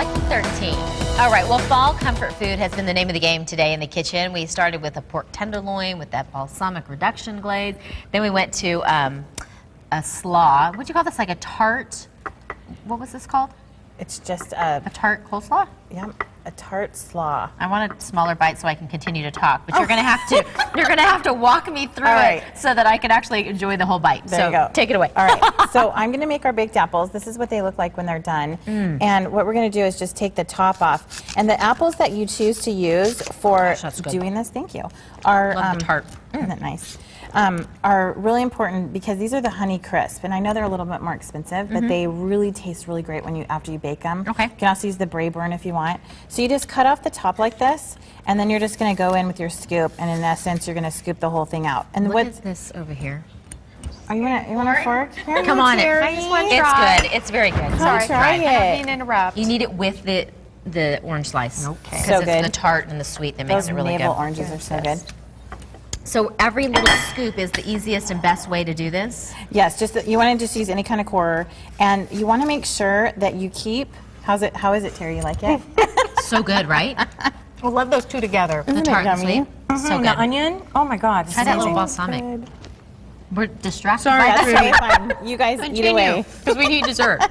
Lucky 13. All right, well, fall comfort food has been the name of the game today in the kitchen. We started with a pork tenderloin with that balsamic reduction glaze. Then we went to a slaw. What'd you call this? Like a tart? What was this called? It's just a tart coleslaw? Yeah, a tart slaw. I want a smaller bite so I can continue to talk, but you're gonna have to walk me through it so that I can actually enjoy the whole bite. There you go. Take it away. All right. So I'm gonna make our baked apples. This is what they look like when they're done. And what we're gonna do is just take the top off. And the apples that you choose to use for doing this, thank you, are Love the tart. Isn't that nice? Are really important because these are the Honey Crisp, and I know they're a little bit more expensive, but they really taste really great after you bake them. Okay. You can also use the Braeburn if you want. So you just cut off the top like this, and then you're just going to go in with your scoop, and in essence, you're going to scoop the whole thing out. And what is this over here? Are you want a fork? Here, Come on, I just want to try. It's good. It's very good. Sorry, try it. I don't mean to interrupt. You need it with the orange slice. Okay. Because So it's good. the tart and the sweet that makes it really good. Those navel oranges are so good. So every little scoop is the easiest and best way to do this? Yes, you want to just use any kind of corer, and you want to make sure that you keep. How is it, Terry? You like it? So good, right? I love those two together. The tart and sweet. So good. The onion. Oh my God. Try that little balsamic. We're distracted. Sorry, That's really fun. You guys eat away. Because we need dessert.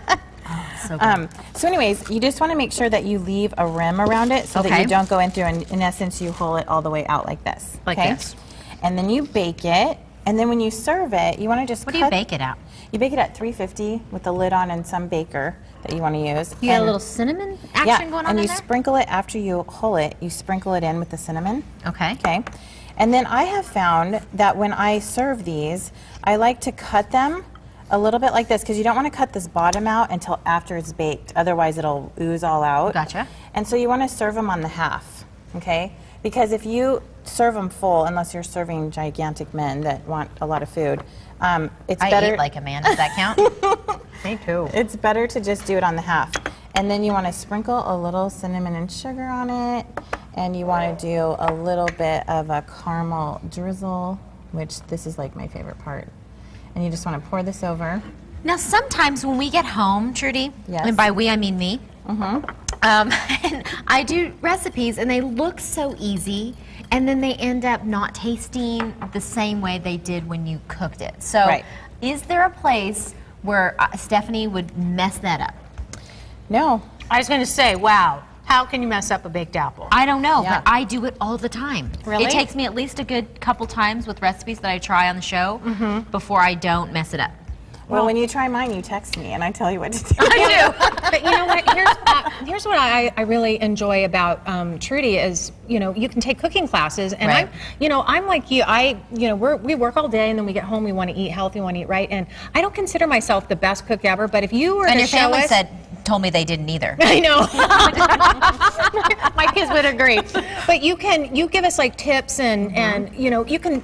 So good. So anyways, you just want to make sure that you leave a rim around it so that you don't go in through, and in essence, you pull it all the way out like this. Like this. And then you bake it, and then when you serve it, you want to just What do you bake it at? You bake it at 350 with the lid on and some baker that you want to use. You got a little cinnamon action going on and in you there? sprinkle it after you hull it. You sprinkle it in with the cinnamon. Okay. Okay. And then I have found that when I serve these, I like to cut them a little bit like this because you don't want to cut this bottom out until after it's baked. Otherwise, it'll ooze all out. Gotcha. And so you want to serve them on the half, okay? Because if you serve them full, unless you're serving gigantic men that want a lot of food, it's better. I eat like a man. Does that count? Me too. It's better to just do it on the half. And then you want to sprinkle a little cinnamon and sugar on it. And you want to do a little bit of a caramel drizzle, which this is like my favorite part. And you just want to pour this over. Now, sometimes when we get home, Trudy, and by we I mean me, and I do recipes and they look so easy, and then they end up not tasting the same way they did when you cooked it. So is there a place where Stephanie would mess that up? No. I was going to say, wow, how can you mess up a baked apple? I don't know, but I do it all the time. Really? It takes me at least a good couple times with recipes that I try on the show before I don't mess it up. Well, when you try mine, you text me and I tell you what to do. I do. But you know what? Here's what I really enjoy about Trudy is, you know, you can take cooking classes, and I'm like you. We work all day, and then we get home. We want to eat healthy, we want to eat right, and I don't consider myself the best cook ever. But if you were and to your show family us, told me they didn't either. I know. My kids would agree. But you give us like tips and you know, you can.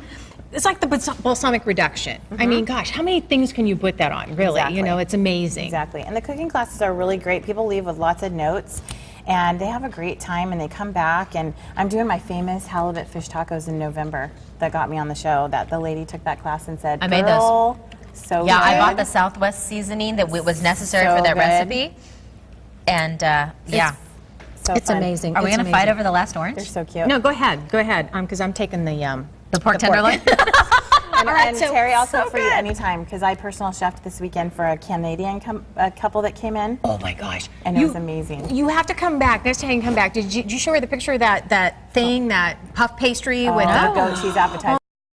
It's like the balsamic reduction. I mean, gosh, how many things can you put that on, really? Exactly. You know, it's amazing. Exactly. And the cooking classes are really great. People leave with lots of notes, and they have a great time, and they come back. And I'm doing my famous halibut fish tacos in November that got me on the show. That the lady took that class and said, I made those. So yeah, good. I bought the Southwest seasoning that was necessary for that recipe. And It's amazing. Are we going to fight over the last orange? They're so cute. No, go ahead, because I'm taking the pork tenderloin. And Terry, I'll cook for you anytime because I personal chefed this weekend for a Canadian couple that came in. Oh my gosh! And it was amazing. You have to come back next time. You come back. Did you show her the picture of that thing, that puff pastry with the goat cheese appetizer?